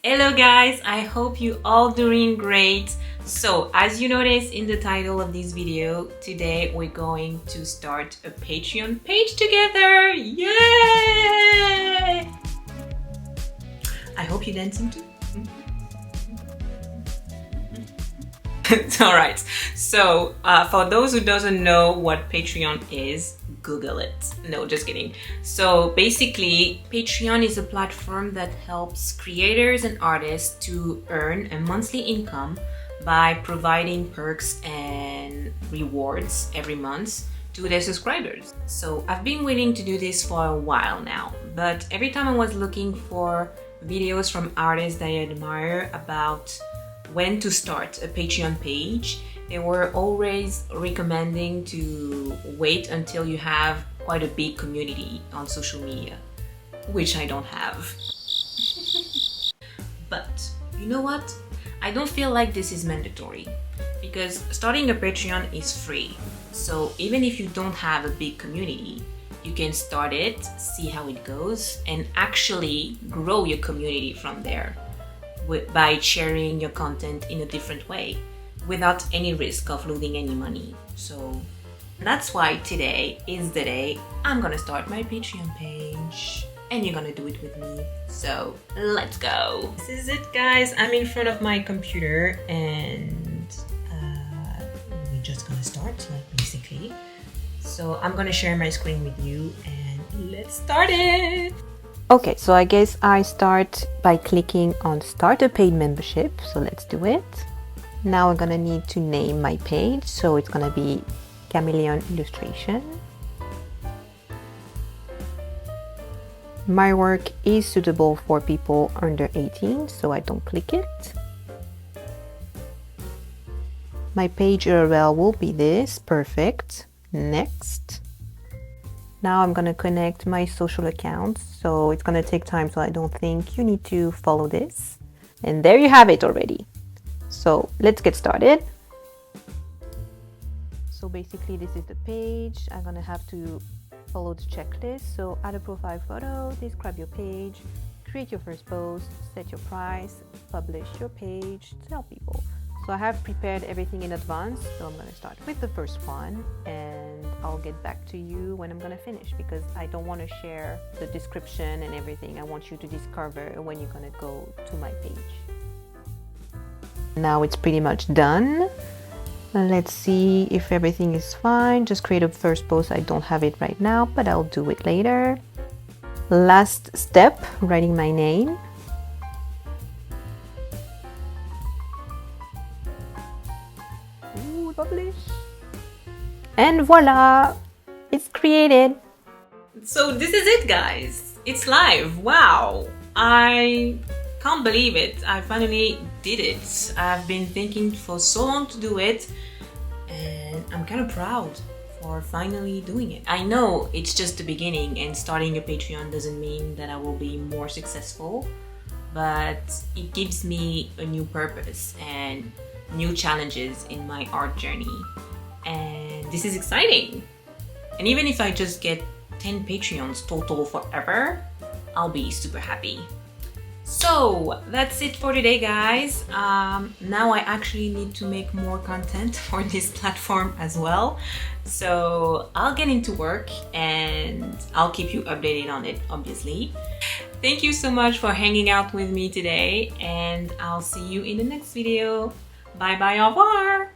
Hello guys, I hope you all doing great. So as you noticed in the title of this video, today we're going to start a Patreon page together. Yay! I hope you're dancing too. Alright, so for those who doesn't know what Patreon is, Google it. No, just kidding. So basically, Patreon is a platform that helps creators and artists to earn a monthly income by providing perks and rewards every month to their subscribers. So I've been waiting to do this for a while now, but every time I was looking for videos from artists that I admire about when to start a Patreon page, they were always recommending to wait until you have quite a big community on social media, which I don't have. But you know what? I don't feel like this is mandatory because starting a Patreon is free. So even if you don't have a big community, you can start it, see how it goes, and actually grow your community from there by sharing your content in a different way without any risk of losing any money. So that's why today is the day I'm gonna start my Patreon page and you're gonna do it with me. So let's go. This is it, guys. I'm in front of my computer and we're just gonna start, like, basically. So I'm gonna share my screen with you and let's start it. Okay, so I guess I start by clicking on Start a Paid Membership. So let's do it. Now I'm gonna need to name my page. So it's gonna be Chameleon Illustration. My work is suitable for people under 18, so I don't click it. My page URL will be this. Perfect. Next. Now I'm gonna connect my social accounts, so it's gonna take time, so I don't think you need to follow this. And there you have it already. So let's get started. So basically this is the page. I'm gonna have to follow the checklist. So add a profile photo, describe your page, create your first post, set your price, publish your page, tell people. So I have prepared everything in advance, so I'm gonna start with the first one and I'll get back to you when I'm gonna finish because I don't want to share the description and everything. I want you to discover when you're gonna go to my page. Now it's pretty much done. Let's see if everything is fine. Just create a first post. I don't have it right now, but I'll do it later. Last step, writing my name. Publish, and voila, it's created. So this is it, guys. It's live. Wow, I can't believe it. I finally did it. I've been thinking for so long to do it and I'm kind of proud for finally doing it. I know it's just the beginning and starting a Patreon doesn't mean that I will be more successful, but it gives me a new purpose and new challenges in my art journey, and this is exciting. And even if I just get 10 Patreons total forever, I'll be super happy. So that's it for today, guys. Now I actually need to make more content for this platform as well, so I'll get into work and I'll keep you updated on it, obviously. Thank you so much for hanging out with me today, and I'll see you in the next video. Bye bye, au revoir!